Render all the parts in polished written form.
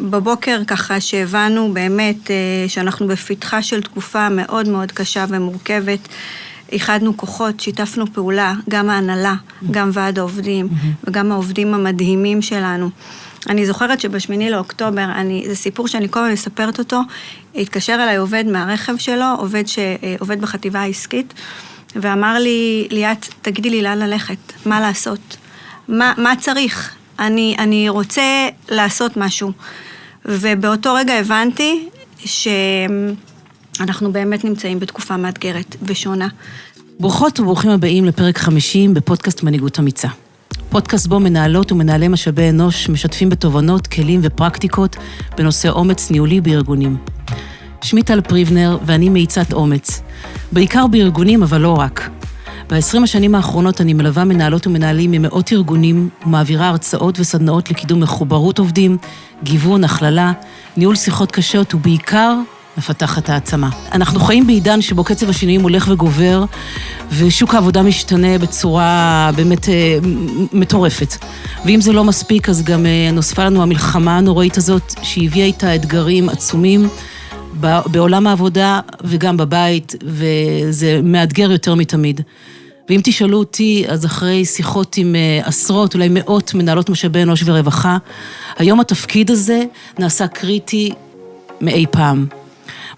בבוקר ככה שהבנו באמת שאנחנו בפתחה של תקופה מאוד מאוד קשה ומורכבת, איחדנו כוחות, שיתפנו פעולה, גם ההנהלה, גם ועד העובדים, וגם העובדים המדהימים שלנו. אני זוכרת שבשמיני לאוקטובר, זה סיפור שאני כל הזמן מספרת אותו, התקשר אליי עובד מהרכב שלו, עובד בחטיבה העסקית, ואמר לי, ליאת, תגידי לי לאן ללכת, מה לעשות, מה צריך, אני רוצה לעשות משהו. ובאותו רגע הבנתי שאנחנו באמת נמצאים בתקופה מאתגרת ושונה. ברוכות וברוכים הבאים לפרק 50 בפודקאסט מנהיגות אמיצה. פודקאסט בו מנהלות ומנהלי משאבי אנוש משתפים בתובנות, כלים ופרקטיקות בנושא אומץ ניהולי בארגונים. שמי טל פריבנר ואני מאיצת אומץ. בעיקר בארגונים אבל לא רק. ב-20 השנים האחרונות אני מלווה מנהלות ומנהלים ממאות ארגונים ומעבירה הרצאות וסדנאות לקידום מחוברות עובדים, גיוון, הכללה, ניהול שיחות קשות ובעיקר מפתחת העצמה. אנחנו חיים בעידן שבו קצב השינויים הולך וגובר ושוק העבודה משתנה בצורה באמת מטורפת. ואם זה לא מספיק אז גם נוספה לנו המלחמה הנוראית הזאת שהביאה איתה אתגרים עצומים בעולם העבודה וגם בבית, וזה מאתגר יותר מתמיד. ואם תשאלו אותי, אז אחרי שיחות עם עשרות, אולי מאות מנהלות משאבי אנוש ורווחה, היום התפקיד הזה נעשה קריטי מאי פעם.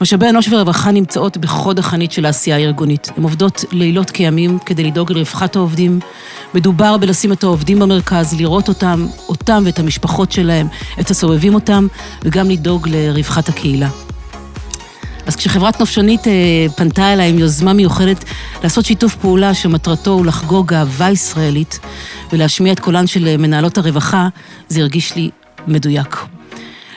משאבי אנוש ורווחה נמצאות בחוד החנית של העשייה הארגונית. הן עובדות לילות כימים כדי לדאוג לרווחת העובדים. מדובר בלשים את העובדים במרכז, לראות אותם ואת המשפחות שלהם, את הסובבים אותם, וגם לדאוג לרווחת הקהילה. אז כשחברת נופשונית פנתה אליי עם יוזמה מיוחדת לעשות שיתוף פעולה שמטרתו הוא לחגוג גאווה ישראלית ולהשמיע את קולן של מנהלות הרווחה, זה הרגיש לי מדויק.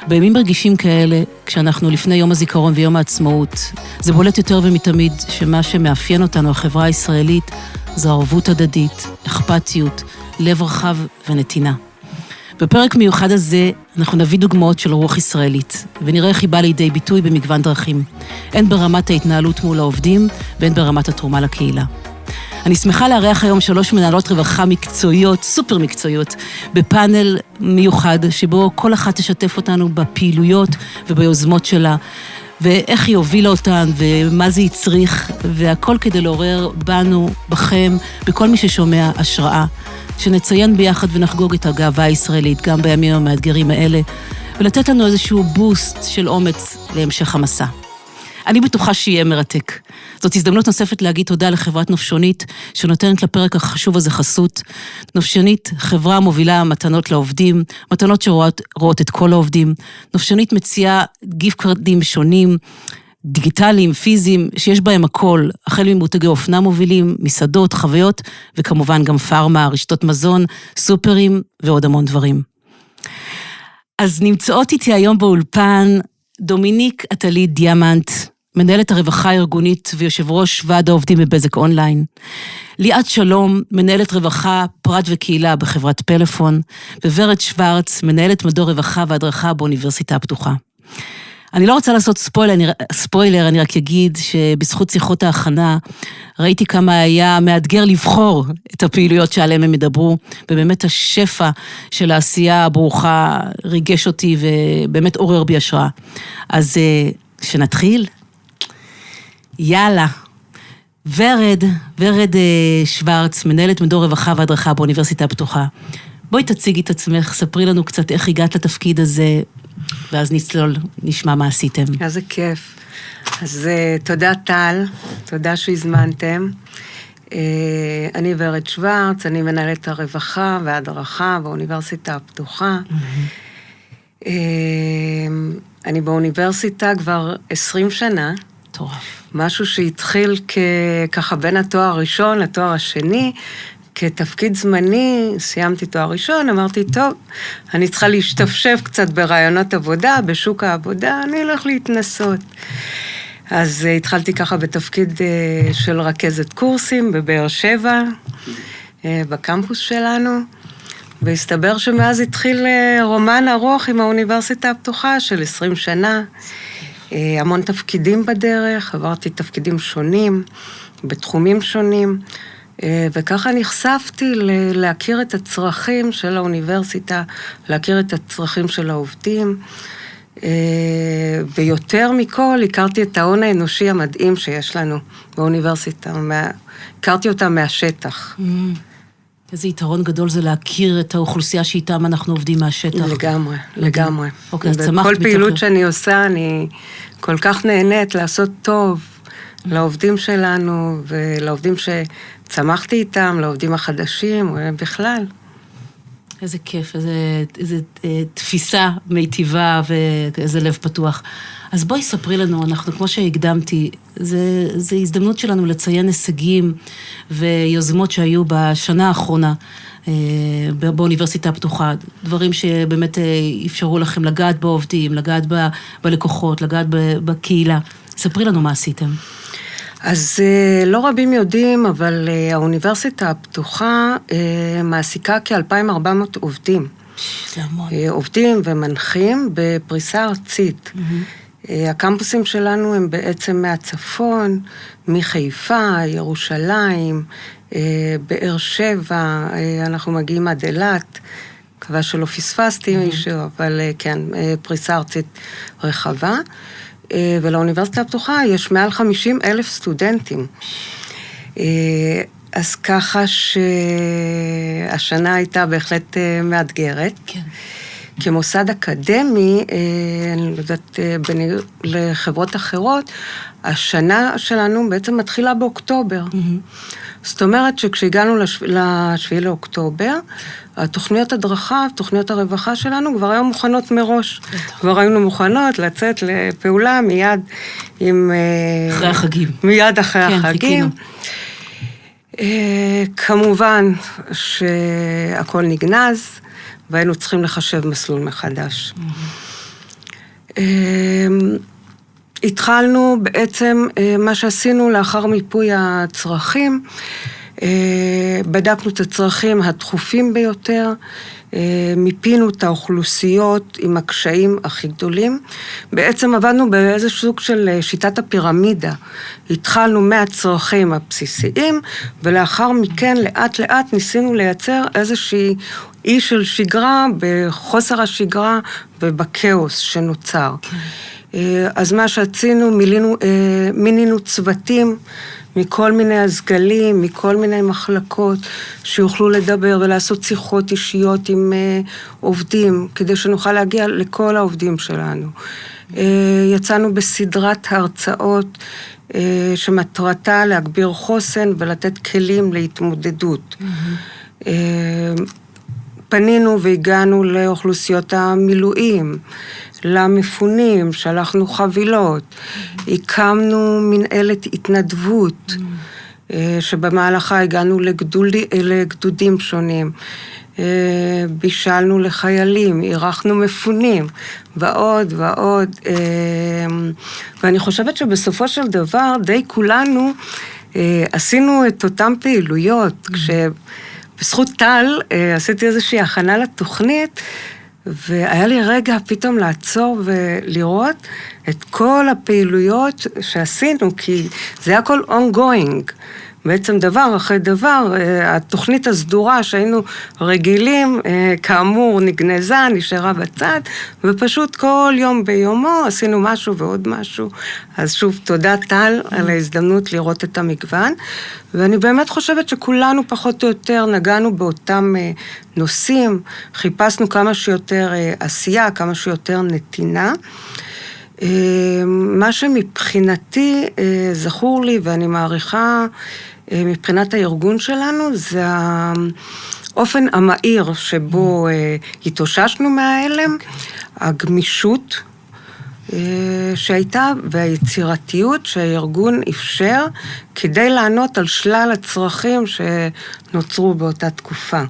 בימים רגישים כאלה, כשאנחנו לפני יום הזיכרון ויום העצמאות, זה בולט יותר ומתמיד שמה שמאפיין אותנו, החברה הישראלית, זו ערבות הדדית, אכפתיות, לב רחב ונתינה. בפרק מיוחד הזה אנחנו נביא דוגמאות של רוח ישראלית, ונראה איך היא באה לידי ביטוי במגוון דרכים, הן ברמת ההתנהלות מול העובדים, והן ברמת התרומה לקהילה. אני שמחה לארח היום 3 מנהלות רווחה מקצועיות, סופר מקצועיות, בפאנל מיוחד, שבו כל אחת תשתף אותנו בפעילויות וביוזמות שלה, ואיך היא הובילה אותן, ומה זה יצריך, והכל כדי לעורר בנו, בכם, בכל מי ששומע השראה, שנציין ביחד ונחגוג את הגאווה הישראלית, גם בימים המאתגרים האלה, ולתת לנו איזשהו בוסט של אומץ להמשך המסע. אני בטוחה שיהיה מרתק. זאת הזדמנות נוספת להגיד תודה לחברת נופשונית, שנותנת לפרק החשוב הזה חסות. נופשונית, חברה מובילה מתנות לעובדים, מתנות שרואות את כל העובדים. נופשונית מציעה גיפט קארדים שונים, דיגיטליים, פיזיים, שיש בהם הכל, החל ממותגי אופנה מובילים, מסעדות, חוויות, וכמובן גם פארמה, רשתות מזון, סופרים ועוד המון דברים. אז נמצאות איתי היום באולפן דומיניק עטלי דיאמנט, מנהלת הרווחה הארגונית ויושב ראש ועד העובדים בבזק אונליין. ליאת שלום, מנהלת רווחה, פרט וקהילה בחברת פלאפון, וורד שוורץ, מנהלת מדור רווחה והדרכה באוניברסיטה הפתוחה. אני לא רוצה לעשות ספוילר, אני רק אגיד שבזכות שיחות ההכנה, ראיתי כמה היה מאתגר לבחור את הפעילויות שעליהם הם ידברו, ובאמת השפע של העשייה הברוכה ריגש אותי ובאמת עורר בי השראה. אז שנתחיל? יאללה. ורד שוורץ, מנהלת מדור רווחה והדרכה באוניברסיטה הפתוחה. בואי תציגי את עצמך, ספרי לנו קצת איך הגעת לתפקיד הזה, ואז נצלול, נשמע מה עשיתם. איזה כיף. אז תודה טל, תודה שהזמנתם. אני ורד שוורץ, אני מנהלת הרווחה וההדרכה באוניברסיטה הפתוחה. אני באוניברסיטה כבר 20 שנה. טורף. משהו שהתחיל ככה בין התואר הראשון לתואר השני, כתפקיד זמני, סיימתי תואר ראשון, אמרתי, טוב, אני צריכה להשתפשף קצת ברעיונות עבודה, בשוק העבודה, אני הולך להתנסות. אז התחלתי ככה בתפקיד של רכזת קורסים בבאר שבע, בקמפוס שלנו, והסתבר שמאז התחיל רומן ארוך עם האוניברסיטה הפתוחה של 20 שנה, המון תפקידים בדרך, עברתי תפקידים שונים, בתחומים שונים, וככה נחשפתי להכיר את הצרכים של האוניברסיטה, להכיר את הצרכים של העובדים, ויותר מכל הכרתי את ההון האנושי המדהים שיש לנו באוניברסיטה, הכרתי אותה מהשטח. איזה יתרון גדול זה להכיר את האוכלוסייה שאיתם אנחנו עובדים מהשטח. לגמרי, לגמרי. אוקיי, אז צמחת בכל פעילות שאני עושה, אני כל כך נהנית לעשות טוב לעובדים שלנו, ולעובדים שצמחתי איתם, לעובדים החדשים, בכלל. איזה כיף, איזה תפיסה מיטיבה ואיזה לב פתוח. אז בואי ספרי לנו, אנחנו כמו שהקדמתי, זה הזדמנות שלנו לציין הישגים ויוזמות שהיו בשנה האחרונה באוניברסיטה הפתוחה, דברים שבאמת אפשרו לכם לגעת בעובדים, לגעת בלקוחות, לגעת בקהילה. ספרי לנו מה עשיתם. אז לא רבים יודעים, אבל האוניברסיטה הפתוחה מעסיקה כ-2,400 עובדים. זה המון. עובדים ומנחים בפריסה ארצית. הקמפוסים שלנו הם בעצם מהצפון, מחיפה, ירושלים, באר שבע, אנחנו מגיעים עד אילת, מקווה שלא פספסתי מישהו, אבל כן, פריסה ארצית רחבה. ולאוניברסיטה הפתוחה יש מעל 50,000 סטודנטים. אז ככה שהשנה הייתה בהחלט מאתגרת. כן. כמוסד אקדמי, אני יודעת, לחברות אחרות, השנה שלנו בעצם מתחילה באוקטובר. זאת אומרת שכשהגענו ל7 לאוקטובר, התוכניות הדרכה, תוכניות הרווחה שלנו כבר היו מוכנות מראש. כבר היינו מוכנות לצאת לפעולה מיד עם... אחרי החגים. מיד אחרי החגים. כמובן שהכל נגנז, והיינו צריכים לחשב מסלול מחדש. התחלנו בעצם מה שעשינו לאחר מיפוי הצרכים, בדקנו את הצרכים הדחופים ביותר, מיפינו את האוכלוסיות עם הקשיים הכי גדולים, בעצם עבדנו באיזה סוג של שיטת הפירמידה, התחלנו מהצרכים הבסיסיים, ולאחר מכן לאט לאט ניסינו לייצר איזושהי אי של שגרה בחוסר השגרה ובכאוס שנוצר. אז מה שעשינו, מינינו צוותים מכל מיני הסגלים, מכל מיני מחלקות, שיוכלו לדבר ולעשות שיחות אישיות עם עובדים, כדי שנוכל להגיע לכל העובדים שלנו. יצאנו בסדרת הרצאות שמטרתה להגביר חוסן ולתת כלים להתמודדות. פנינו והגענו לאוכלוסיות המילואים, למפונים, שלחנו חבילות, הקמנו מנהלת התנדבות, שבמהלכה הגענו לגדודים שונים, בישלנו לחיילים, אירחנו מפונים, ועוד ועוד, ואני חושבת שבסופו של דבר די כולנו עשינו את אותם פעילויות, בזכות טל עשיתי איזושהי הכנה לתוכנית, והיה לי רגע פתאום לעצור ולראות את כל הפעילויות שעשינו, כי זה היה הכל ongoing. בעצם דבר אחרי דבר, התוכנית הסדורה שהיינו רגילים, כאמור נגנזה, נשארה בצד, ופשוט כל יום ביומו עשינו משהו ועוד משהו. אז שוב, תודה טל על ההזדמנות לראות את המגוון, ואני באמת חושבת שכולנו פחות או יותר נגענו באותם נושאים, חיפשנו כמה שיותר עשייה, כמה שיותר נתינה. מה שמבחינתי זכור לי ואני מעריכה מבחינת הארגון שלנו, זה האופן המהיר שבו התאוששנו מההלם, הגמישות שהייתה והיצירתיות שהארגון אפשר כדי לענות על שלל הצרכים שנוצרו באותה תקופה.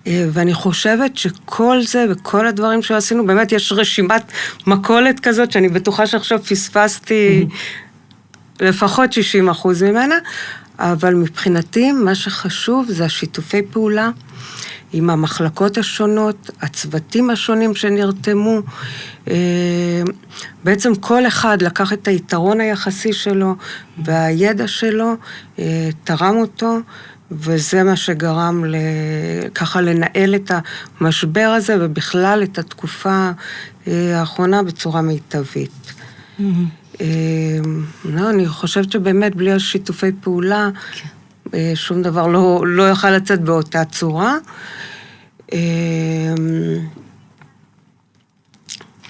ואני חושבת שכל זה וכל הדברים שעשינו, באמת יש רשימת מכולת כזאת, שאני בטוחה שעכשיו פספסתי לפחות 60% ממנה, אבל מבחינתי מה שחשוב זה השיתופי פעולה, עם המחלקות השונות, הצוותים השונים שנרתמו. בעצם כל אחד לקח את היתרון היחסי שלו והידע שלו, תרם אותו, וזה מה שגרם ככה לנהל את המשבר הזה, ובכלל את התקופה האחרונה בצורה מיטבית. אני חושבת שבאמת בלי השיתופי פעולה, שום דבר לא יוכל לצאת באותה צורה.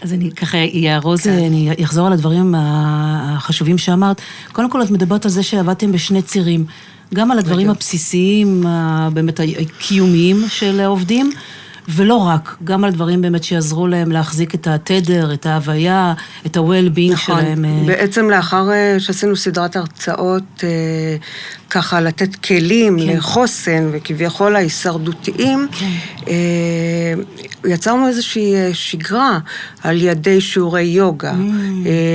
אז אני ככה אני אחזור על הדברים החשובים שאמרת. קודם כל את מדברת על זה שעבדתם בשני צירים, גם על הדברים הבסיסיים, באמת הקיומיים של העובדים, ולא רק, גם על דברים באמת שיעזרו להם להחזיק את התדר, את ההוויה, את ה-well-being שלהם. בעצם לאחר שעשינו סדרת הרצאות, ככה לתת כלים לחוסן וכביכול ההישרדותיים, יצרנו איזושהי שגרה על ידי שיעורי יוגה,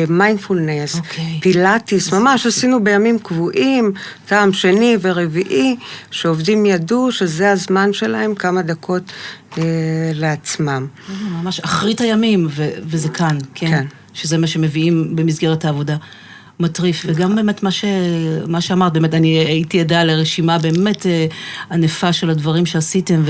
מיינדפולנס, פילאטיס, ממש עשינו בימים קבועים, טעם שני ורביעי, שעובדים ידעו שזה הזמן שלהם כמה דקות לעצמם. ממש אחרית הימים, וזה כאן, כן? שזה מה שמביאים במסגרת העבודה. מטריף, וגם באמת מה שאמרת, באמת אני הייתי עדה לרשימה באמת ענפה של הדברים שעשיתם,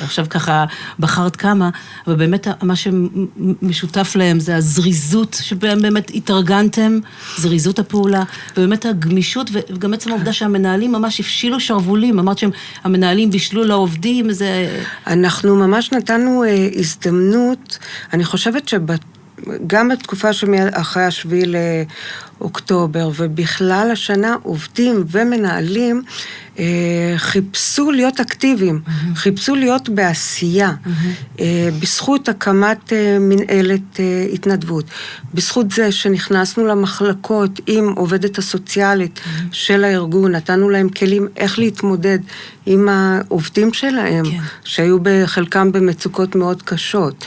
ועכשיו ככה בחרת כמה, אבל באמת מה שמשותף להם זה הזריזות שבהם באמת התארגנתם, זריזות הפעולה, ובאמת הגמישות, וגם עצם העובדה שהמנהלים ממש הפשילו שרבולים, אמרת שהם המנהלים בישלו לעובדים, זה... אנחנו ממש נתנו הזדמנות, אני חושבת גם בתקופה אחרי 7 לאוקטובר, ובכלל השנה עובדים ומנהלים חיפשו להיות אקטיביים, חיפשו להיות בעשייה, בזכות הקמת מנהלת התנדבות, בזכות זה שנכנסנו למחלקות עם עובדת הסוציאלית של הארגון, נתנו להם כלים איך להתמודד עם העובדים שלהם, שהיו בחלקם במצוקות מאוד קשות.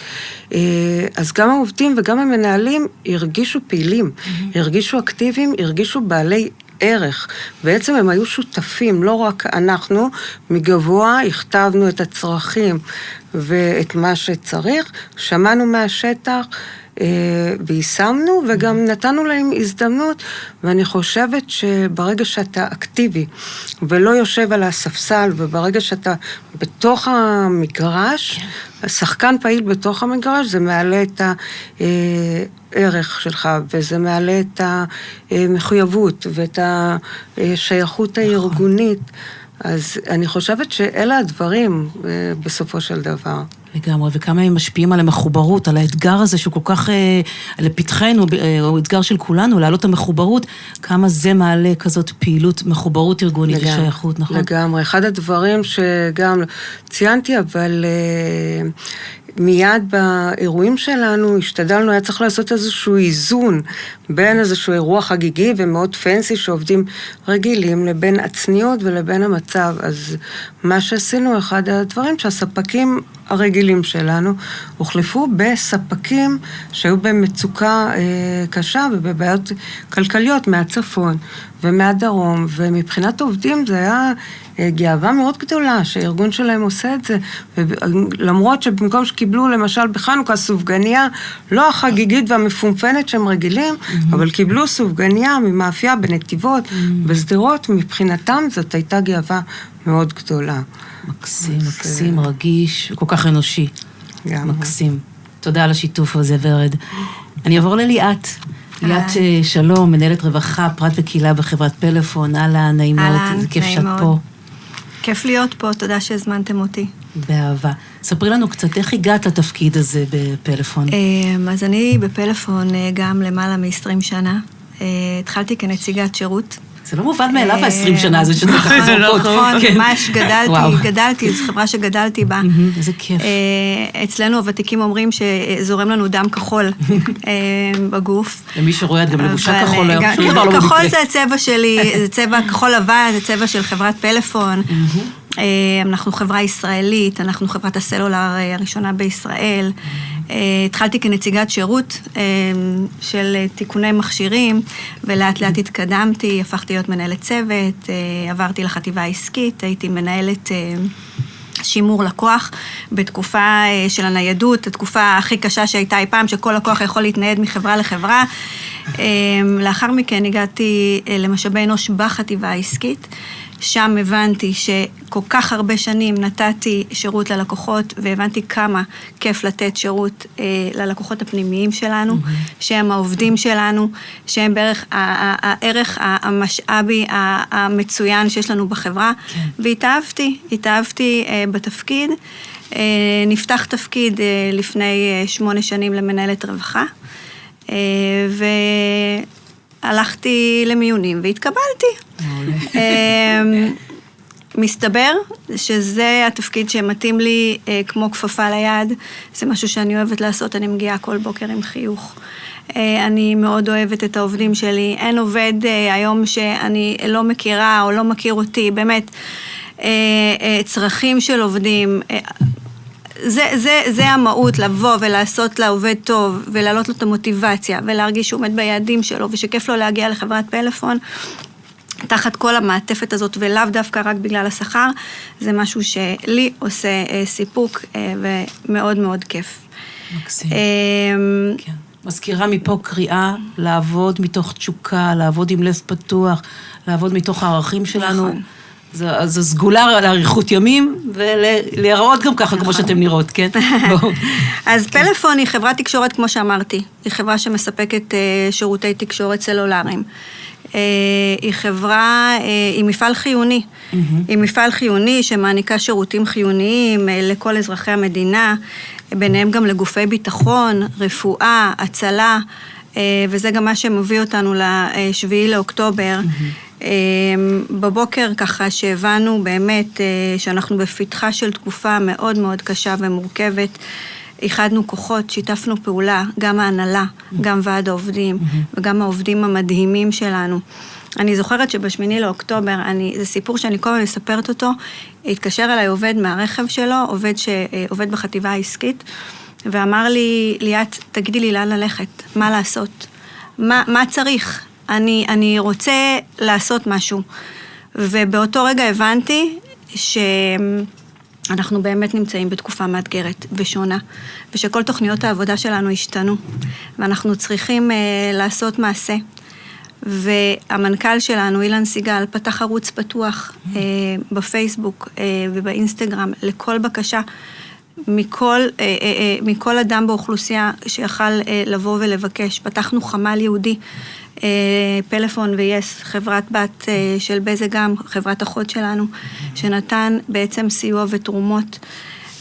אז גם העובדים וגם המנהלים הרגישו פעילים, הרגישו אקטיביים, הרגישו בעלי ערך. בעצם הם היו שותפים, לא רק אנחנו, מגבוה הכתבנו את הצרכים ואת מה שצריך, שמענו מהשטח ויישמנו, וגם נתנו להם הזדמנות, ואני חושבת שברגע שאתה אקטיבי ולא יושב על הספסל, וברגע שאתה בתוך המגרש, שחקן פעיל בתוך המגרש, זה מעלה את הערך שלך, וזה מעלה את המחויבות ואת השייכות הארגונית. אז אני חושבת שאלה הדברים בסופו של דבר. לגמרי, וכמה הם משפיעים על המחוברות, על האתגר הזה שהוא כל כך לפתחנו, הוא אתגר של כולנו, להעלות המחוברות, כמה זה מעלה כזאת פעילות, מחוברות ארגונית ושייכות, נכון? לגמרי, אחד הדברים שגם ציינתי, אבל מיד באירועים שלנו השתדלנו, היה צריך לעשות איזשהו איזון בין איזשהו אירוע חגיגי ומאוד פנסי שעובדים רגילים לבין עצניות ולבין המצב. אז מה שעשינו, אחד הדברים שהספקים הרגילים שלנו הוחלפו בספקים שהיו במצוקה קשה ובבעיות כלכליות מהצפון ומהדרום, ומבחינת עובדים זה היה גאווה מאוד גדולה שהארגון שלהם עושה את זה, למרות שבמקום שקיבלו למשל בחנוכה סופגניה, לא החגיגית והמפומפנת שהם רגילים, אבל קיבלו סופגניה ממאפייה בנתיבות, בסדרות, מבחינתם זאת הייתה גאווה מאוד גדולה. מקסים, מקסים, רגיש, כל כך אנושי. מקסים. תודה על השיתוף הזה, ורד. אני אעבור לליאת. ליאת שלום, מנהלת רווחה, פרט וקהילה בחברת פלאפון. אהלן, נעים מאוד, כיף שאת פה. כיף להיות פה, תודה שהזמנתם אותי. באהבה. ספרי לנו קצת, איך הגעת לתפקיד הזה בפלאפון? אז אני בפלאפון גם למעלה מ-20 שנה. התחלתי כנציגת שירות. זה לא מובן מאליו ה-20 שנה הזה שאתה ככה זרוקות. נכון, ממש גדלתי, זו חברה שגדלתי בה. איזה כיף. אצלנו הוותיקים אומרים שזורם לנו דם כחול בגוף. למי שרואה את גם לבושה כחול. כחול זה הצבע שלי, זה צבע כחול לבן, זה צבע של חברת פלאפון. אנחנו חברה ישראלית, אנחנו חברת הסלולר הראשונה בישראל. התחלתי כנציגת שירות של תיקוני מכשירים, ולאט לאט התקדמתי, הפכתי להיות מנהלת צוות, עברתי לחטיבה העסקית, הייתי מנהלת שימור לקוח, בתקופה של הניידות, התקופה הכי קשה שהייתה אי פעם, שכל לקוח יכול להתנייד מחברה לחברה. לאחר מכן הגעתי למשאבי אנוש בחטיבה העסקית, שם הבנתי שכל כך הרבה שנים נתתי שירות ללקוחות, והבנתי כמה כיף לתת שירות ללקוחות הפנימיים שלנו, שהם העובדים שלנו, שהם בערך הערך המשאבי המצוין שיש לנו בחברה, והתאהבתי בתפקיד. נפתח תפקיד לפני 8 שנים למנהלת רווחה, הלכתי למיונים והתקבלתי. מסתבר שזה התפקיד שמתאים לי כמו כפפה ליד, זה משהו שאני אוהבת לעשות, אני מגיעה כל בוקר עם חיוך. אני מאוד אוהבת את העובדים שלי, אין עובד היום שאני לא מכירה או לא מכיר אותי, באמת צרכים של עובדים, זה המהות, לבוא ולעשות לעובד טוב, ולהעלות לו את המוטיבציה, ולהרגיש שהוא עומד ביעדים שלו, ושכיף לו להגיע לחברת פלאפון, תחת כל המעטפת הזאת, ולאו דווקא רק בגלל השכר, זה משהו שלי עושה סיפוק, ומאוד מאוד כיף. מקסים. כן. מזכירה מפה קריאה, לעבוד מתוך תשוקה, לעבוד עם לב פתוח, לעבוד מתוך הערכים שלנו. נכון. זו סגולה לאריכות ימים, ולהיראות גם ככה, כמו שאתם נראות, כן? אז פלאפון היא חברת תקשורת, כמו שאמרתי. היא חברה שמספקת שירותי תקשורת סלולריים. היא חברה, היא מפעל חיוני. היא מפעל חיוני שמעניקה שירותים חיוניים לכל אזרחי המדינה, ביניהם גם לגופי ביטחון, רפואה, הצלה, וזה גם מה שמביא אותנו ל7 לאוקטובר. בבוקר ככה שהבנו באמת שאנחנו בפתחה של תקופה מאוד מאוד קשה ומורכבת, איחדנו כוחות, שיתפנו פעולה, גם ההנהלה, גם ועד העובדים, וגם העובדים המדהימים שלנו. אני זוכרת שב8 לאוקטובר, זה סיפור שאני כל הזמן מספרת אותו, התקשר אליי עובד מהרכב שלו, עובד בחטיבה העסקית, ואמר לי, ליאת, תגידי לי לאן ללכת, מה לעשות, מה צריך? אני רוצה לעשות משהו. ובאותו רגע הבנתי שאנחנו באמת נמצאים בתקופה מאתגרת ושונה, ושכל תוכניות העבודה שלנו השתנו, ואנחנו צריכים לעשות מעשה. והמנכ"ל שלנו, אילן סיגל, פתח ערוץ פתוח בפייסבוק ובאינסטגרם לכל בקשה, מכל אדם באוכלוסייה שיכל לבוא ולבקש. פתחנו חמ"ל יהודי, פלאפון ויס, חברת בת של בזק גם, חברת אחות שלנו, שנתן בעצם סיוע ותרומות,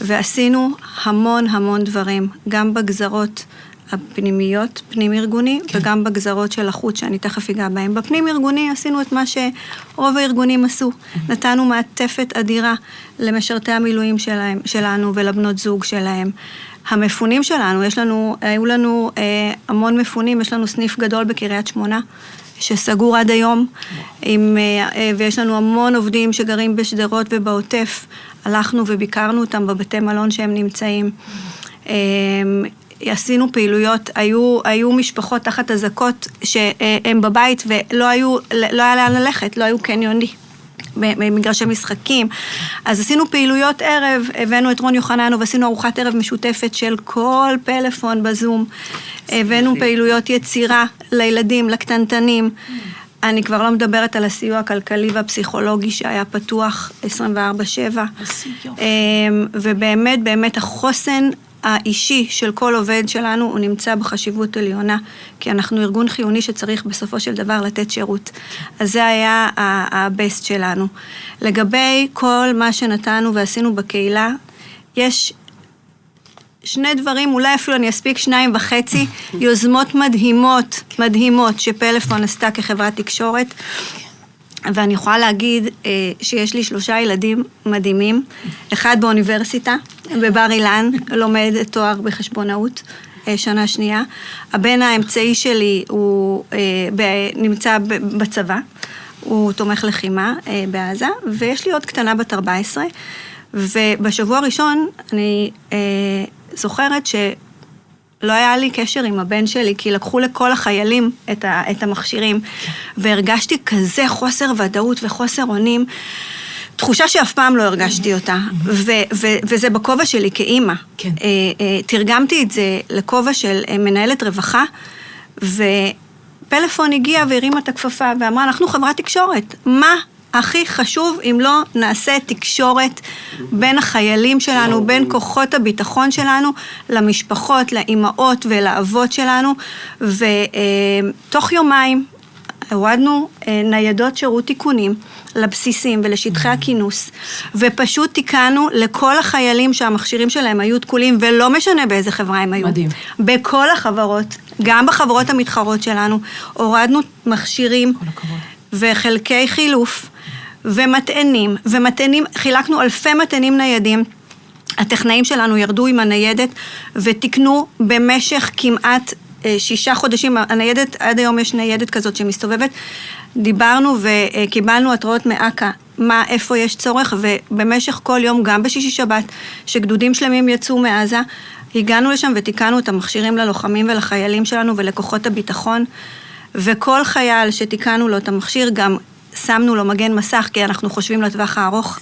ועשינו המון דברים, גם בגזרות הפנימיות, פנים ארגוני, וגם בגזרות של החוץ, שאני תכף אגע בהם. בפנים ארגוני עשינו את מה שרוב הארגונים עשו. נתנו מעטפת אדירה למשרתי המילואים שלנו ולבנות זוג שלהם. המפונים שלנו, היו לנו המון מפונים, יש לנו סניף גדול בקריית שמונה, שסגור עד היום, ויש לנו המון עובדים שגרים בשדרות ובעוטף, הלכנו וביקרנו אותם בבתי מלון שהם נמצאים. עשינו פעילויות, היו משפחות תחת הזקות שהם בבית ולא היה לאן ללכת, לא היו קניוני, במגרשי משחקים. אז עשינו פעילויות ערב, הבאנו את רון יוחננו ועשינו ארוחת ערב משותפת של כל פלאפון בזום, הבאנו פעילויות יצירה לילדים, לקטנטנים. אני כבר לא מדברת על הסיוע הכלכלי והפסיכולוגי שהיה פתוח 24/7. ובאמת החוסן האישי של כל עובד שלנו הוא נמצא בחשיבות עליונה, כי אנחנו ארגון חיוני שצריך בסופו של דבר לתת שירות. אז זה היה הבסט שלנו. לגבי כל מה שנתנו ועשינו בקהילה, יש 2 דברים, אולי אפילו אני אספיק 2.5, יוזמות מדהימות שפלאפון עשתה כחברת תקשורת, ואני יכולה להגיד שיש לי 3 ילדים מדהימים, אחד באוניברסיטה, בבר אילן, לומד תואר בחשבונאות, שנה שנייה. הבן האמצעי שלי הוא נמצא בצבא, הוא תומך לחימה בעזה, ויש לי עוד קטנה בת 14, ובשבוע הראשון אני זוכרת לא היה לי קשר עם הבן שלי, כי לקחו לכל החיילים את המכשירים, והרגשתי כזה חוסר ודאות וחוסר אונים. תחושה שאף פעם לא הרגשתי אותה, וזה בכובע שלי כאימא. כן. תרגמתי את זה לכובע של מנהלת רווחה, ופלאפון הגיע והרימה את הכפפה, ואמרה, אנחנו חברת תקשורת, מה הכי חשוב אם לא נעשה תקשורת בין החיילים שלנו, בין כוחות הביטחון שלנו, למשפחות, לאימהות ולאבות שלנו, ותוך יומיים הורדנו ניידות שירות תיקונים לבסיסים ולשטחי הכינוס, ופשוט תיקנו לכל החיילים שהמכשירים שלהם היו תקולים, ולא משנה באיזה חברה הם היו. מדהים. בכל החברות, גם בחברות המתחרות שלנו, הורדנו מכשירים וחלקי חילוף, ומטענים, חילקנו אלפי מטענים ניידים, הטכנאים שלנו ירדו עם הניידת, ותקנו במשך כמעט 6 חודשים, הניידת, עד היום יש ניידת כזאת שמסתובבת, דיברנו וקיבלנו התראות מאקה, איפה יש צורך, ובמשך כל יום, גם בשישי שבת, שגדודים שלמים יצאו מעזה, הגענו לשם ותיקנו את המכשירים ללוחמים ולחיילים שלנו ולכוחות הביטחון, וכל חייל שתיקנו לו את המכשיר, גם שמנו לו מגן מסך, כי אנחנו חושבים לטווח הארוך,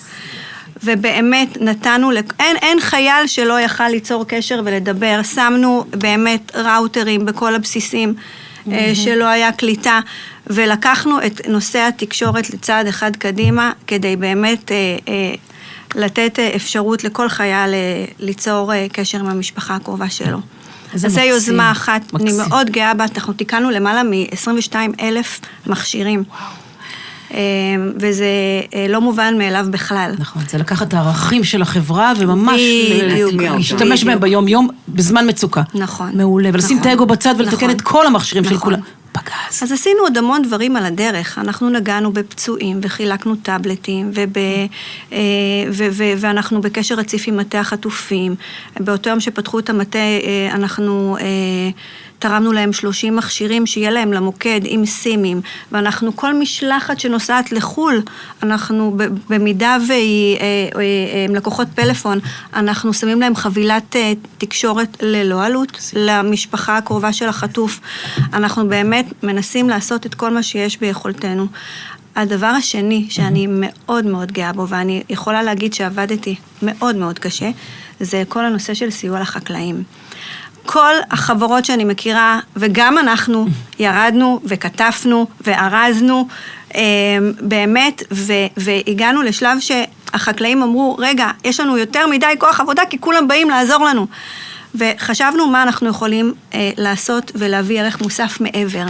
ובאמת נתנו, אין חייל שלא יכל ליצור קשר ולדבר, שמנו באמת ראוטרים בכל הבסיסים, שלא היה קליטה, ולקחנו את נושא התקשורת לצד אחד קדימה, כדי באמת לתת אפשרות לכל חייל ליצור קשר עם המשפחה הקרובה שלו. אז זו יוזמה אחת, אני מאוד גאה בה, אנחנו תיקנו למעלה מ-22,000 מכשירים. וזה לא מובן מאליו בכלל. נכון, זה לקחת את הערכים של החברה, וממש להשתמש בהם ביום יום, בזמן מצוקה. נכון. מעולה, ולשים את האגו בצד ולתקן את כל המכשירים של כולם. פגז. אז עשינו עוד המון דברים על הדרך, אנחנו נגענו בפצועים, וחילקנו טאבלטים, ואנחנו בקשר רציף עם מטה החטופים, באותו יום שפתחו את המטה, אנחנו תרמנו להם 30 מכשירים שיהיה להם למוקד עם סימים, ואנחנו כל משלחת שנוסעת לחול, אנחנו במידה והם לקוחות פלאפון, אנחנו שמים להם חבילת תקשורת ללא עלות, למשפחה הקרובה של החטוף. אנחנו באמת מנסים לעשות את כל מה שיש ביכולתנו. הדבר השני שאני מאוד מאוד גאה בו, ואני יכולה להגיד שעבדתי מאוד מאוד קשה, זה כל הנושא של סיוע לחקלאים. כל החברות שאני מכירה, וגם אנחנו ירדנו וכתפנו וארזנו, באמת, והגענו לשלב שהחקלאים אמרו, רגע, יש לנו יותר מדי כוח עבודה, כי כולם באים לעזור לנו. וחשבנו מה אנחנו יכולים לעשות ולהביא ערך מוסף מעבר.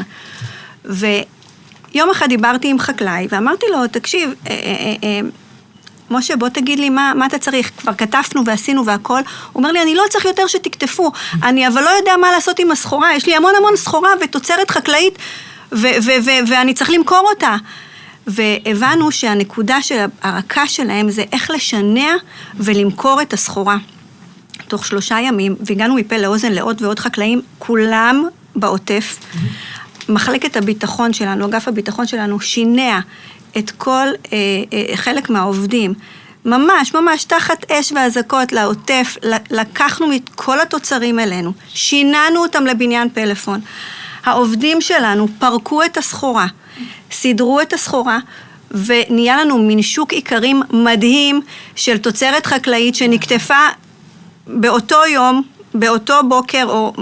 ויום אחד דיברתי עם חקלאי, ואמרתי לו, תקשיב, משה, בוא תגיד לי מה אתה צריך, כבר כתפנו ועשינו והכל, הוא אומר לי, אני לא צריך יותר שתכתפו, אני אבל לא יודע מה לעשות עם הסחורה, יש לי המון סחורה ותוצרת חקלאית, ואני צריך למכור אותה. והבנו שהנקודה של הרקה שלהם זה איך לשנע ולמכור את הסחורה. תוך 3 ימים, והגענו מפה לאוזן לעוד ועוד חקלאים, כולם בעוטף, מחלקת הביטחון שלנו, אגף הביטחון שלנו, שינע את כל חלק מהעובדים, ממש תחת אש והזקות לעוטף, לקחנו את כל התוצרים אלינו, שיננו אותם לבניין פלאפון, העובדים שלנו פרקו את הסחורה, סידרו את הסחורה, ונהיה לנו מין שוק עיקרים מדהים של תוצרת חקלאית שנכתפה באותו יום, באותו בוקר או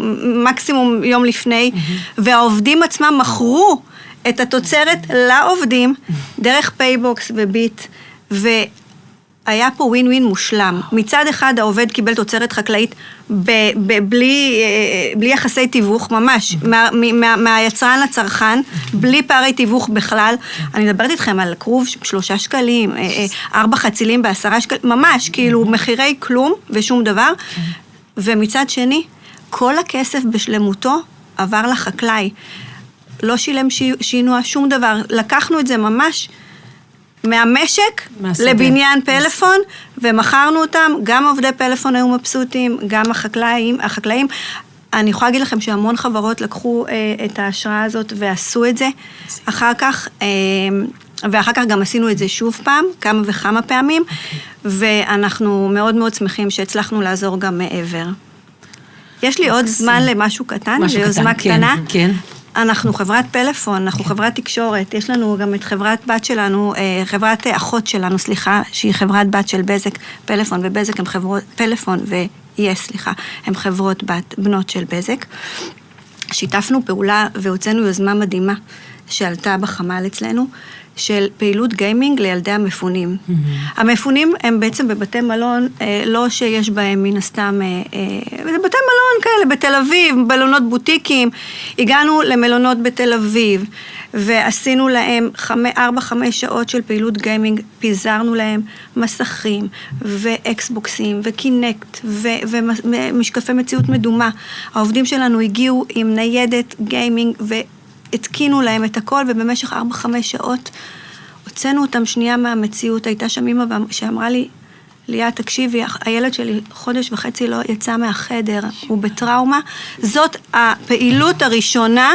מקסימום יום לפני, והעובדים עצמם מכרו את התוצרת לעובדים דרך פייבוקס וביט, והיה פה ווין ווין מושלם. מצד אחד העובד קיבל תוצרת חקלאית בלי יחסי תיווך, ממש, מהיצרן לצרכן, בלי פערי תיווך בכלל. אני מדברת איתכם על קרוב 3 שקלים, 4 חצילים ב10 שקלים, ממש, כאילו מחירי כלום ושום דבר. ומצד שני, כל הכסף בשלמותו עבר לחקלאי. לא שילם שינוע שום דבר. לקחנו את זה ממש מהמשק לבניין פלאפון, ומכרנו אותם. גם עובדי פלאפון היו מבסוטים, גם החקלאים. אני יכולה להגיד לכם שהמון חברות לקחו את ההשראה הזאת ועשו את זה. אחר כך גם עשינו את זה שוב פעם, כמה וכמה פעמים, ואנחנו מאוד מאוד שמחים שהצלחנו לעזור גם מעבר. יש לי עוד זמן למשהו קטן, ליוזמה קטנה. כן. אנחנו חברת פלאפון, אנחנו חברת תקשורת, יש לנו גם את חברת בת שלנו, חברת אחות שלנו, סליחה, שהיא חברת בת של בזק, פלאפון ובזק הם חברות, פלאפון הם חברות בנות של בזק. שיתפנו פעולה והוצאנו יוזמה מדהימה שעלתה בחמ"ל אצלנו, של פעילות גיימינג לילדי המפונים. המפונים הם בעצם בבתי מלון, לא שיש בהם מן הסתם, זה בתי מלון כאלה בתל אביב, מלונות בוטיקים, הגענו למלונות בתל אביב, ועשינו להם 4-5 שעות של פעילות גיימינג, פיזרנו להם מסכים, ואקסבוקסים, וקינקט, ומשקפי מציאות מדומה. העובדים שלנו הגיעו עם ניידת גיימינג, התקינו להם את הכל, ובמשך 4-5 שעות הוצאנו אותם שנייה מהמציאות. הייתה שם אמא שאמרה לי, ליה, תקשיבי, הילד שלי 1.5 חודש לא יצא מהחדר, הוא בטראומה. זאת הפעילות הראשונה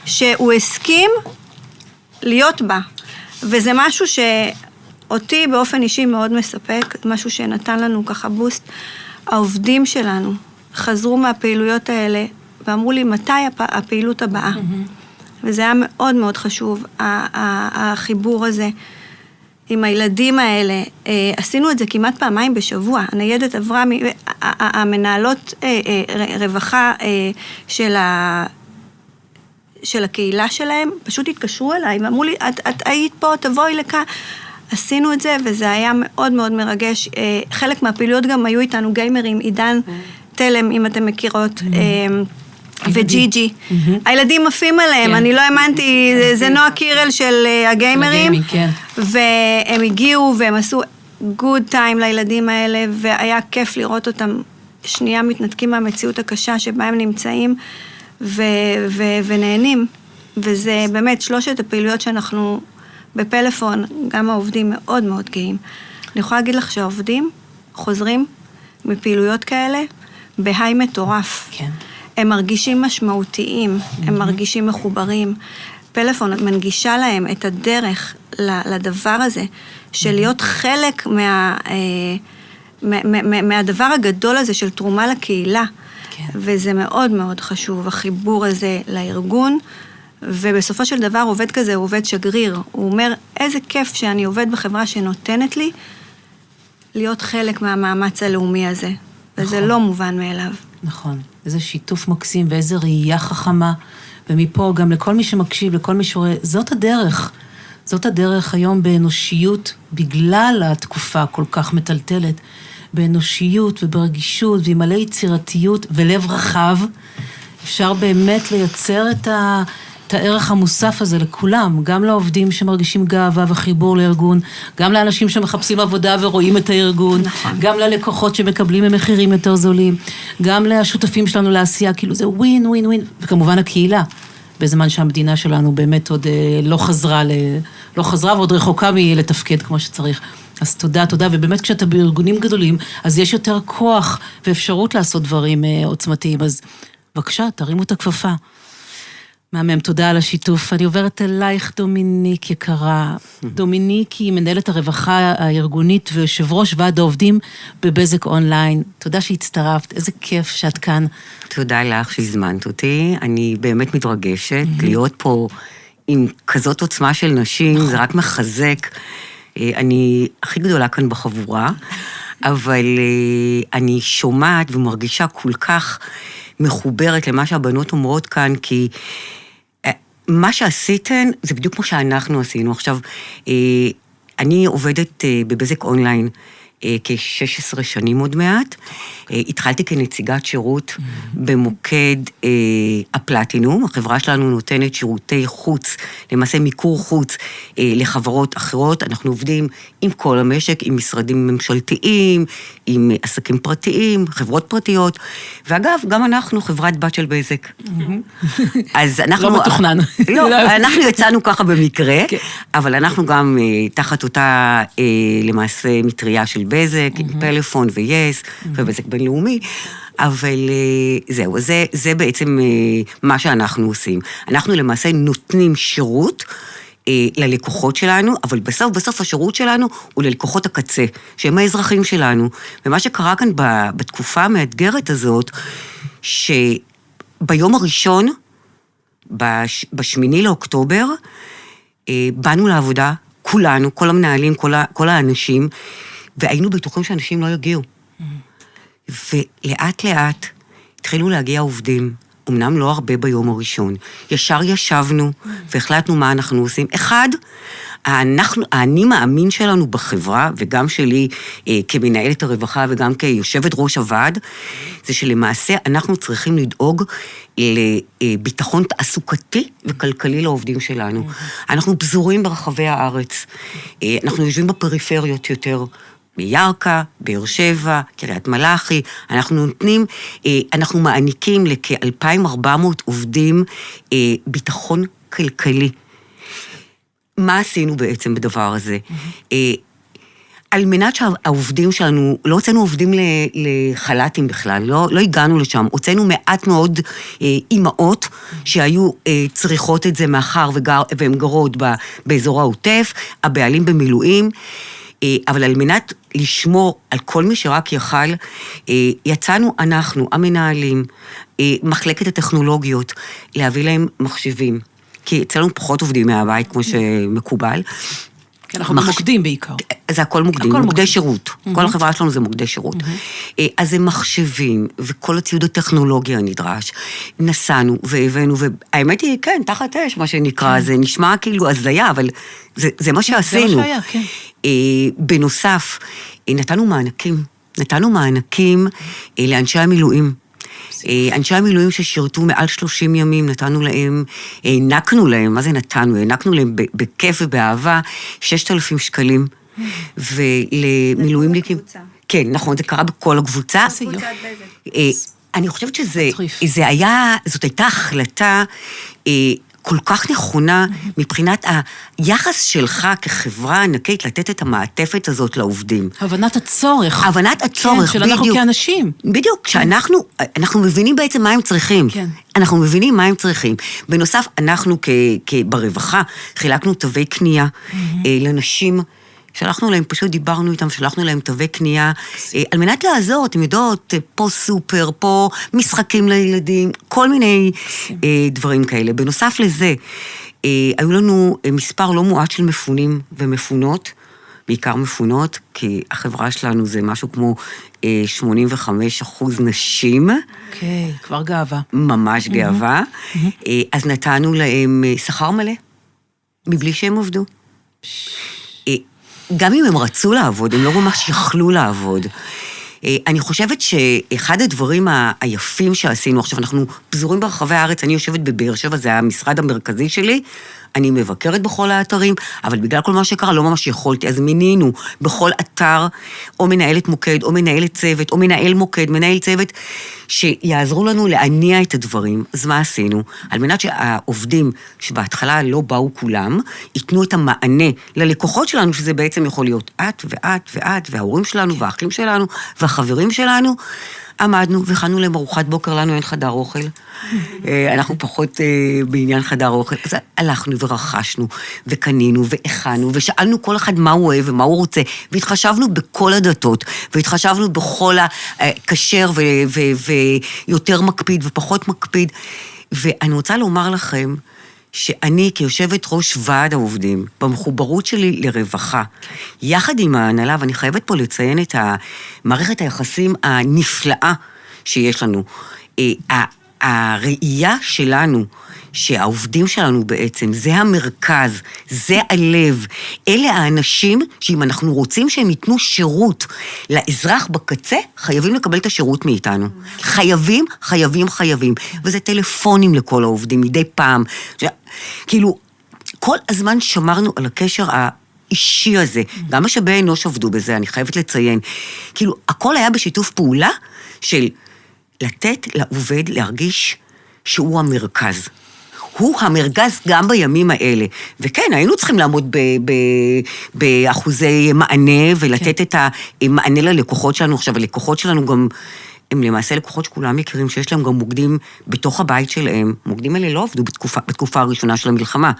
שהוא הסכים להיות בה. וזה משהו שאותי באופן אישי מאוד מספק, משהו שנתן לנו ככה בוסט. העובדים שלנו חזרו מהפעילויות האלה, ואמרו לי, מתי הפעילות הבאה? וזה היה מאוד מאוד חשוב, החיבור הזה עם הילדים האלה. עשינו את זה כמעט פעמיים בשבוע. הניידת עברה, המנהלות רווחה של הקהילה שלהם, פשוט התקשרו אליי, ואמרו לי, את היית פה, תבואי לכאן. עשינו את זה, וזה היה מאוד מאוד מרגש. חלק מהפעילויות גם היו איתנו גיימרים, עידן תלם, אם אתם מכירות, וג'יג'י. הילדים עפים עליהם, אני לא האמנתי, זה נועה קירל של הגיימרים, והם הגיעו והם עשו good time לילדים האלה, והיה כיף לראות אותם שנייה מתנתקים מהמציאות הקשה שבה הם נמצאים, ונהנים. וזה באמת 3 הפעילויות שאנחנו בפלאפון, גם העובדים מאוד מאוד גאים. אני יכולה להגיד לך שהעובדים חוזרים מפעילויות כאלה בהיי מטורף. כן. הם מרגישים משמעותיים, הם מרגישים מחוברים. פלאפון מנגישה להם את הדרך לדבר הזה, של להיות חלק מהדבר הגדול הזה של תרומה לקהילה. וזה מאוד מאוד חשוב, החיבור הזה לארגון, ובסופו של דבר עובד כזה הוא עובד שגריר. הוא אומר, איזה כיף שאני עובד בחברה שנותנת לי להיות חלק מהמאמץ הלאומי הזה. וזה לא מובן מאליו. נכון. איזה שיתוף מקסים ואיזה ראייה חכמה, ומפה גם לכל מי שמקשיב, לכל מי שרואה, זאת הדרך. זאת הדרך היום באנושיות, בגלל התקופה הכל כך מטלטלת, באנושיות וברגישות, ועם מלא יצירתיות ולב רחב, אפשר באמת לייצר את הערך המוסף הזה לכולם, גם לעובדים שמרגישים גאווה וחיבור לארגון, גם לאנשים שמחפשים עבודה ורואים את הארגון, גם ללקוחות שמקבלים במחירים יותר זולים, גם לשותפים שלנו לעשייה, כאילו זה ווין, ווין, ווין, וכמובן הקהילה, בזמן שהמדינה שלנו באמת עוד לא חזרה ועוד רחוקה מלתפקד כמו שצריך. אז תודה, תודה, ובאמת כשאתה בארגונים גדולים, אז יש יותר כוח ואפשרות לעשות דברים עוצמתיים, אז בבקשה, תרימו את הכפפה. מהמם, תודה על השיתוף. אני עוברת אלייך, דומיניק יקרה. דומיניק היא מנהלת הרווחה הארגונית ויושב ראש ועד העובדים בבזק אונליין. תודה שהצטרפת, איזה כיף שאת כאן. תודה לך שהזמנת אותי. אני באמת מתרגשת להיות פה עם כזאת עוצמה של נשים, זה רק מחזק. אני הכי גדולה כאן בחבורה, אבל אני שומעת ומרגישה כל כך מחוברת למה שהבנות אומרות כאן, כי מה שעשיתן זה בדיוק כמו שאנחנו עשינו. עכשיו, אני עובדת בבזק אונליין כ-16 שנים עוד מעט. התחלתי כנציגת שירות במוקד הפלטינום. החברה שלנו נותנת שירותי חוץ, למעשה מיקור חוץ לחברות אחרות. אנחנו עובדים עם כל המשק, עם משרדים ממשלתיים, עם עסקים פרטיים, חברות פרטיות. ואגב, גם אנחנו חברת בת של בזק. אז אנחנו... לא מתוכנן. לא, אנחנו יצאנו ככה במקרה, אבל אנחנו גם תחת אותה למעשה מטריה של בזק, עם פלאפון ויס, ובזק בינלאומי, אבל זהו, זה בעצם מה שאנחנו עושים. אנחנו למעשה נותנים שירות ללקוחות שלנו, אבל בסוף השירות שלנו הוא ללקוחות הקצה, שהם האזרחים שלנו. ומה שקרה כאן בתקופה המאתגרת הזאת, שביום הראשון בשמיני לאוקטובר, באנו לעבודה, כולנו, כל המנהלים, כל האנשים, והיינו בטוחים שאנשים לא יגיעו. ולאט לאט התחילו להגיע עובדים, אמנם לא הרבה ביום הראשון. ישר ישבנו והחלטנו מה אנחנו עושים. אחד, האני מאמין שלנו בחברה, וגם שלי כמנהלת הרווחה וגם כיושבת ראש הוועד, זה שלמעשה אנחנו צריכים לדאוג לביטחון תעסוקתי וכלכלי לעובדים שלנו. אנחנו פזורים ברחבי הארץ. אנחנו יושבים בפריפריות יותר, בירכא, באר שבע, קריית מלאכי, אנחנו מעניקים לכ-2,400 עובדים ביטחון כלכלי. מה עשינו בעצם בדבר הזה? על מנת שהעובדים שלנו, לא הוצאנו עובדים לחל"תים בכלל, לא הגענו לשם, הוצאנו מעט מאוד אימהות שהיו צריכות את זה מאחר והן גרות באזור העוטף, הבעלים במילואים, אבל על מנת לשמור על כל מי שרק יכל, יצאנו אנחנו, המנהלים, מחלקת הטכנולוגיות, להביא להם מחשבים, כי אצלנו פחות עובדים מהבית כמו שמקובל. כי אנחנו במוקדים בעיקר. זה הכל מוקדים, מוקדי שירות. כל החברה שלנו זה מוקדי שירות. אז זה מחשבים, וכל הציוד הטכנולוגי הנדרש. נסענו והבאנו, והאמת היא, כן, תחת אש, מה שנקרא, זה נשמע כאילו הזיה, אבל זה מה שעשינו. זה מה שהיה, כן. בנוסף, נתנו מענקים לאנשי המילואים. אנשי המילואים ששירתו מעל 30 ימים, הענקנו להם, מה זה נתנו? הענקנו להם בכיף ובאהבה 6,000 שקלים, ולמילואימניקים... כן, נכון, זה קרה בכל הקבוצה. אני חושבת זאת הייתה החלטה כל כך נכונה מבחינת היחס שלך כחברה ענקית לתת את המעטפת הזאת לעובדים. הבנת הצורך. הבנת הצורך, כן, של אנחנו כאנשים. בדיוק, כשאנחנו מבינים בעצם מה הם צריכים. כן. אנחנו מבינים מה הם צריכים. בנוסף, אנחנו ברווחה חילקנו תווי קנייה לנשים, שלחנו להם, פשוט דיברנו איתם, שלחנו להם תווי קנייה, על מנת לעזור, אתם יודעות, פה סופר, פה משחקים לילדים, כל מיני דברים כאלה. בנוסף לזה, היו לנו מספר לא מועט של מפונים ומפונות, בעיקר מפונות, כי החברה שלנו זה משהו כמו 85% נשים. אוקיי, כבר גאווה. ממש גאווה. אז נתנו להם שכר מלא, מבלי שהם עבדו. גם אם הם רצו לעבוד, הם לא ממש יכלו לעבוד. אני חושבת שאחד הדברים היפים שעשינו, עכשיו אנחנו פזורים ברחבי הארץ, אני יושבת בבאר שבע, זה המשרד המרכזי שלי, אני מבקרת בכל האתרים, אבל בגלל כל מה שקרה לא ממש יכולתי, אז מינינו בכל אתר, או מנהלת מוקד, או מנהלת צוות, או מנהל מוקד, מנהל צוות, שיעזרו לנו להניע את הדברים. אז מה עשינו? על מנת שהעובדים שבהתחלה לא באו כולם, ייתנו את המענה ללקוחות שלנו, שזה בעצם יכול להיות את ואת ואת, וההורים שלנו, והאחים שלנו, והחברים שלנו, עמדנו והכנו להם ארוחת בוקר, לנו אין חדר אוכל. אנחנו פחות בעניין חדר אוכל. אז הלכנו ורכשנו, וקנינו, והכנו, ושאלנו כל אחד מה הוא אוהב ומה הוא רוצה, והתחשבנו בכל הדתות, והתחשבנו בכל הכשר ויותר מקפיד ופחות מקפיד. ואני רוצה לומר לכם, שאני כיושבת ראש ועד העובדים, במחוברות שלי לרווחה, יחד עם ההנהלה, ואני חייבת פה לציין את מערכת היחסים הנפלאה שיש לנו, הראייה שלנו, שהעובדים שלנו בעצם, זה המרכז, זה הלב, אלה האנשים שאם אנחנו רוצים שהם ייתנו שירות לאזרח בקצה, חייבים לקבל את השירות מאיתנו. חייבים, חייבים, חייבים. וזה טלפונים לכל העובדים מדי פעם. כאילו, כל הזמן שמרנו על הקשר האישי הזה. גם משאבי אנוש עבדו בזה, אני חייבת לציין. כאילו, הכל היה בשיתוף פעולה של לתת לעובד להרגיש שהוא המרכז. הוא המרכז גם בימים האלה. וכן, היינו צריכים לעמוד באחוזי מענה, ולתת את המענה ללקוחות שלנו. עכשיו, הלקוחות שלנו גם, הם למעשה לקוחות שכולם מכירים, שיש להם גם מוקדים בתוך הבית שלהם. מוקדים האלה לא עבדו בתקופה הראשונה של המלחמה.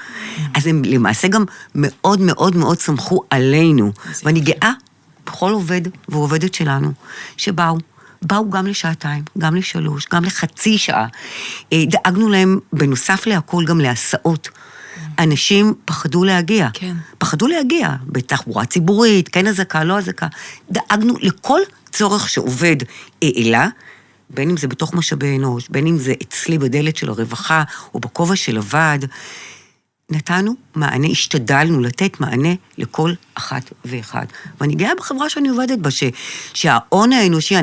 אז הם למעשה גם מאוד מאוד מאוד סמכו עלינו. ואני גאה בכל עובד ועובדת שלנו, שבאו באו גם לשעתיים, גם ל3, גם לחצי שעה. דאגנו להם, בנוסף להכל, גם להסעות. אנשים פחדו להגיע. כן. פחדו להגיע בתחבורה ציבורית, כן הזקה, לא הזקה. דאגנו לכל צורך שעובד אלה, בין אם זה בתוך משאבי אנוש, בין אם זה אצלי בדלת של הרווחה, או בכובע של הוועד, נתנו מענה, השתדלנו לתת מענה לכל אחת ואחד. ואני גאה בחברה שאני עובדת בה, שההון האנושי,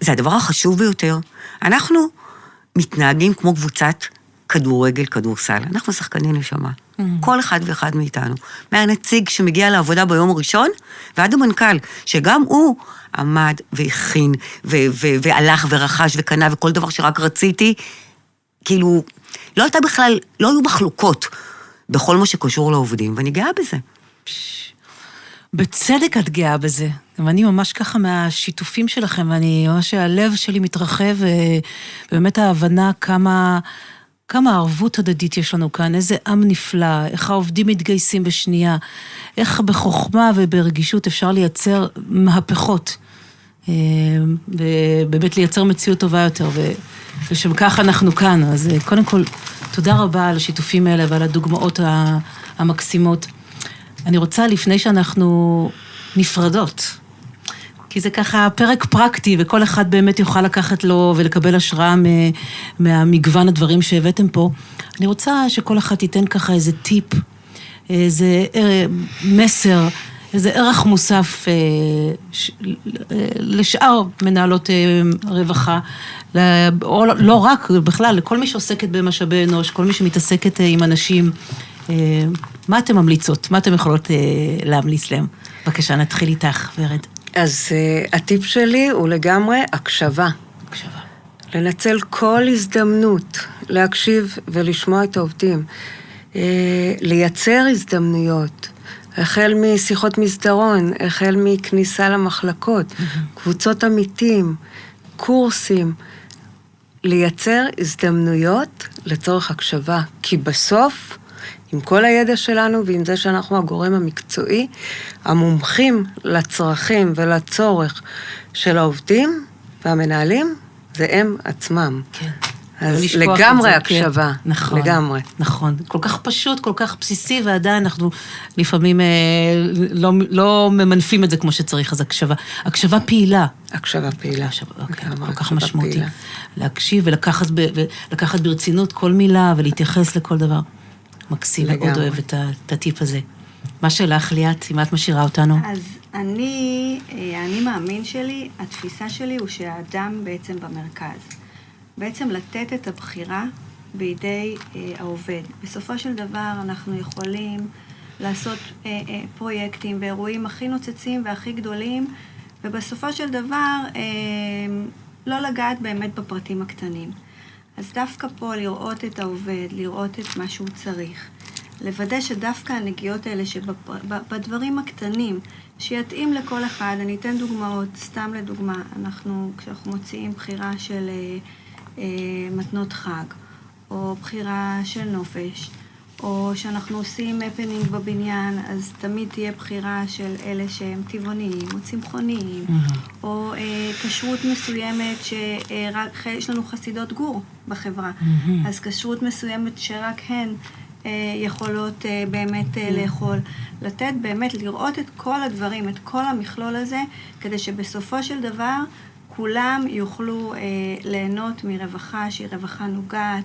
זה הדבר החשוב ביותר. אנחנו מתנהגים כמו קבוצת כדורגל, כדורסל. אנחנו שחקני נשמה. כל אחד ואחד מאיתנו. מהנציג שמגיע לעבודה ביום הראשון, ועד המנכ"ל, שגם הוא עמד והכין, והלך ורכש וקנה, וכל דבר שרק רציתי, כאילו, לא הייתה בכלל, לא היו מחלוקות בכל מה שקשור לעובדים, ואני גאה בזה. בצדק את גאה בזה. גם אני ממש ככה מהשיתופים שלכם, ואני ממש, הלב שלי מתרחב, ובאמת ההבנה כמה ערבות הדדית יש לנו כאן, איזה עם נפלא, איך העובדים מתגייסים בשנייה, איך בחוכמה וברגישות אפשר לייצר מהפכות, ובאמת לייצר מציאות טובה יותר, ושם כך אנחנו כאן. אז קודם כל, תודה רבה על השיתופים האלה ועל הדוגמאות המקסימות. אני רוצה, לפני שאנחנו נפרדות, כי זה ככה פרק פרקטי, וכל אחד באמת יוכל לקחת לו ולקבל השראה מהמגוון הדברים שהבאתם פה. אני רוצה שכל אחד ייתן ככה איזה טיפ, איזה מסר, איזה ערך מוסף לשאר מנהלות רווחה, או לא רק, בכלל, לכל מי שעוסקת במשאבי אנוש, כל מי שמתעסקת עם אנשים. מה אתם ממליצות? מה אתם יכולות להמליץ להם? בבקשה, נתחיל איתך, ורד. אז הטיפ שלי הוא לגמרי הקשבה. הקשבה. לנצל כל הזדמנות, להקשיב ולשמוע את העובדים. לייצר הזדמנויות, החל משיחות מסדרון, החל מכניסה למחלקות, קבוצות עמיתים, קורסים, לייצר הזדמנויות לצורך הקשבה, כי בסוף, עם כל הידע שלנו ועם זה שאנחנו הגורם המקצועי, המומחים לצרכים ולצורך של העובדים והמנהלים, זה הם עצמם. כן. אז לגמרי זה, הקשבה, כן. נכון, לגמרי. נכון, כל כך פשוט, כל כך בסיסי, ועדיין אנחנו לפעמים לא ממנפים את זה כמו שצריך, אז הקשבה פעילה. הקשבה פעילה. אוקיי, כל כך משמעותי. להקשיב ולקחת ברצינות כל מילה ולהתייחס לכל דבר. מקסים, מאוד אוהב את הטיפ הזה. מה שלך, ליאת, אם את משאירה אותנו? אז אני מאמין שלי, התפיסה שלי הוא שהאדם בעצם במרכז. בעצם לתת את הבחירה בידי העובד. בסופו של דבר אנחנו יכולים לעשות פרויקטים ואירועים הכי נוצצים והכי גדולים, ובסופו של דבר לא לגעת באמת בפרטים הקטנים. אז דווקא פה לראות את העובד, לראות את מה שהוא צריך, לוודא שדווקא הנגיעות האלה שבדברים הקטנים, שיתאים לכל אחד. אני אתן דוגמאות, סתם לדוגמה, כשאנחנו מוציאים בחירה של מתנות חג, או בחירה של נופש, או שאנחנו עושים הפנינג בבניין, אז תמיד תהיה בחירה של אלה שהם טבעוניים או צמחוניים, או כשרות מסוימת שרק יש לנו חסידות גור בחברה, אז כשרות מסוימת שרק הן יכולות באמת לאכול. לתת באמת, לראות את כל הדברים, את כל המכלול הזה, כדי שבסופו של דבר כולם יוכלו ליהנות מרווחה שהיא רווחה נוגעת,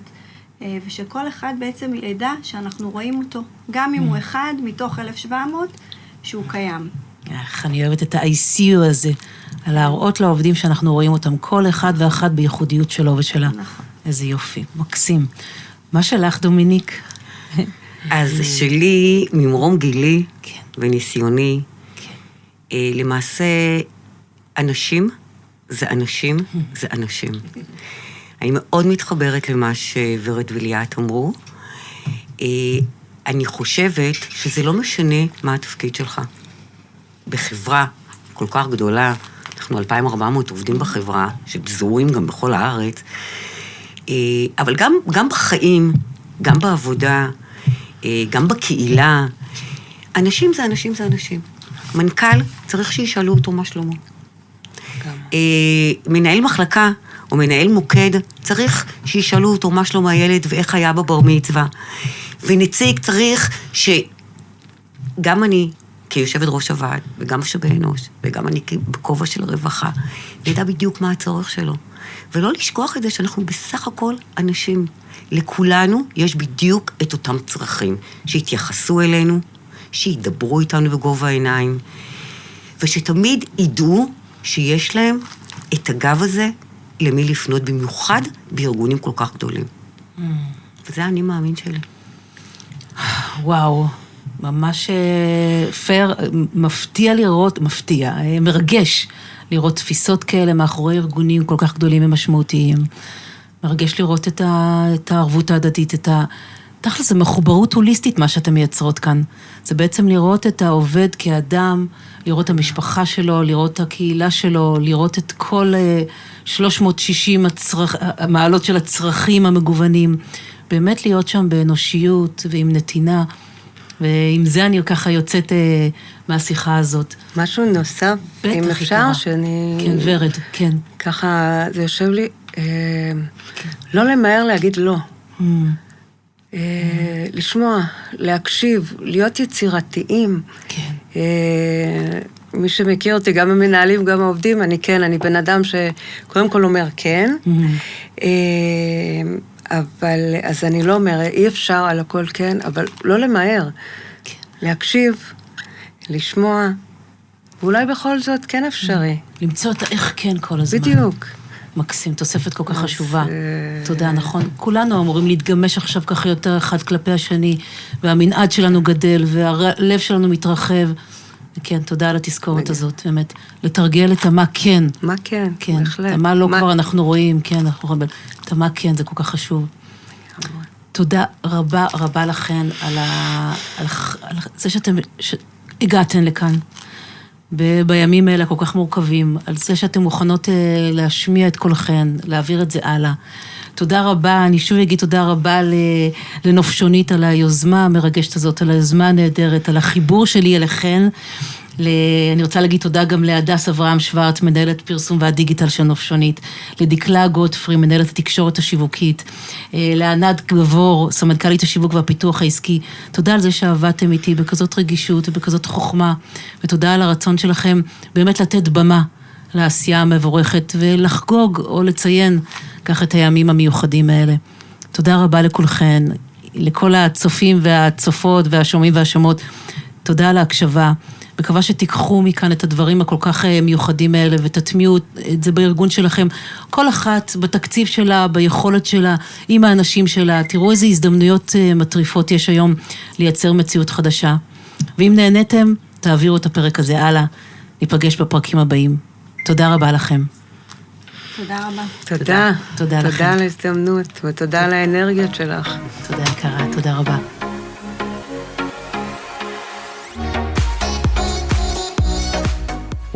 ושכל אחד בעצם ידע שאנחנו רואים אותו, גם אם הוא אחד מתוך 1,700 שהוא קיים. אני אוהבת את ה-ICU הזה, על להראות לעובדים שאנחנו רואים אותם, כל אחד ואחת בייחודיות שלו ושלה. נכון. איזה יופי, מקסים. מה שלך, דומיניק? אז שלי, ממרום גילי וניסיוני, למעשה אנשים זה אנשים, זה אנשים. אני מאוד מתחברת למה שוורד וליאת אמרו. אני חושבת שזה לא משנה מה התפקיד שלך. בחברה כל כך גדולה, אנחנו 2,400 עובדים בחברה, שזרועים גם בכל הארץ, אבל גם בחיים, גם בעבודה, גם בקהילה, אנשים זה אנשים זה אנשים. מנכ"ל צריך שישאלו אותו מה שלמה. מנהל מחלקה או מנהל מוקד, צריך שישאלו אותו מה שלום הילד ואיך היה בבר מצווה. ונציג צריך שגם אני, כיושבת ראש הוועד, וגם משאבי אנוש, וגם אני בכובע של רווחה, נדע בדיוק מה הצורך שלו. ולא לשכוח את זה שאנחנו בסך הכל אנשים. לכולנו יש בדיוק את אותם צרכים, שיתייחסו אלינו, שידברו איתנו בגובה העיניים, ושתמיד ידעו שיש להם את הגב הזה למי לפנות, במיוחד בארגונים כל כך גדולים. וזה אני מאמין שלי. וואו, ממש פייר, מרגש לראות תפיסות כאלה מאחורי ארגונים כל כך גדולים ומשמעותיים. מרגש לראות את הערבות ההדדית, תכל'ס, זה מחוברות הוליסטית מה שאתם מייצרות כאן. זה בעצם לראות את העובד כאדם, לראות את המשפחה שלו, לראות את הקהילה שלו, לראות את כל 360 המעלות של הצרכים המגוונים. באמת להיות שם באנושיות ועם נתינה, ועם זה אני ככה יוצאת מהשיחה הזאת. משהו נוסף, אם אפשר, שאני... כן, ורד, כן. ככה, זה יושב לי, לא למהר להגיד לא. לשמוע, להקשיב, להיות יצירתיים. כן. מי שמכיר אותי, גם המנהלים, גם העובדים, אני בן אדם שקודם כל אומר כן, אבל, אז אני לא אומר, אי אפשר על הכל כן, אבל לא למהר. להקשיב, לשמוע, ואולי בכל זאת כן אפשרי. למצוא את איך כן כל הזמן. בדיוק. מקסים, תוספת כל כך חשובה. תודה, נכון. כולנו אמורים להתגמש עכשיו ככה יותר אחד כלפי השני, והמנעד שלנו גדל, והלב שלנו מתרחב. כן, תודה על התזכורת הזאת, באמת. לתרגל את המה כן. מה כן, בהחלט. את המה לא כבר אנחנו רואים, כן, את המה כן, זה כל כך חשוב. תודה רבה רבה לכן על זה שאתם הגעתן לכאן. בימים האלה כל כך מורכבים, על זה שאתם מוכנות להשמיע את קולכן, להעביר את זה הלאה. תודה רבה, אני שוב אגיד תודה רבה לנופשונית על היוזמה המרגשת הזאת, על היוזמה הנהדרת, על החיבור שלי אליכן. אני רוצה להגיד תודה גם להדס אברהם שוורץ, מנהלת פרסום והדיגיטל של נופשונית, לדקלה גוטפרי, מנהלת התקשורת השיווקית, לענת גבור, סמנכ"לית השיווק והפיתוח העסקי. תודה על זה שעבדתם איתי בכזאת רגישות ובכזאת חוכמה, ותודה על הרצון שלכם באמת לתת במה לעשייה המבורכת, ולחגוג או לציין כך את הימים המיוחדים האלה. תודה רבה לכולכן, לכל הצופים והצופות והשומעים והשומעות. תודה על ההקשבה. מקווה שתיקחו מכאן את הדברים הכל כך מיוחדים האלה, ותטמיעו את זה בארגון שלכם. כל אחת בתקציב שלה, ביכולת שלה, עם האנשים שלה. תראו איזה הזדמנויות מטריפות יש היום לייצר מציאות חדשה. ואם נהניתם, תעבירו את הפרק הזה הלאה. ניפגש בפרקים הבאים. תודה רבה לכם. תודה רבה. תודה. תודה לכם. תודה על ההזדמנות, ותודה על האנרגיות שלך. תודה יקרה, תודה רבה.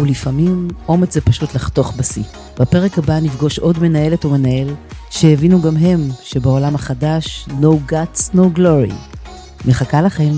ולפעמים אומץ זה פשוט לחתוך בשיא. בפרק הבא נפגוש עוד מנהלת או מנהל שהבינו גם הם שבעולם החדש no guts, no glory. מחכה לכם.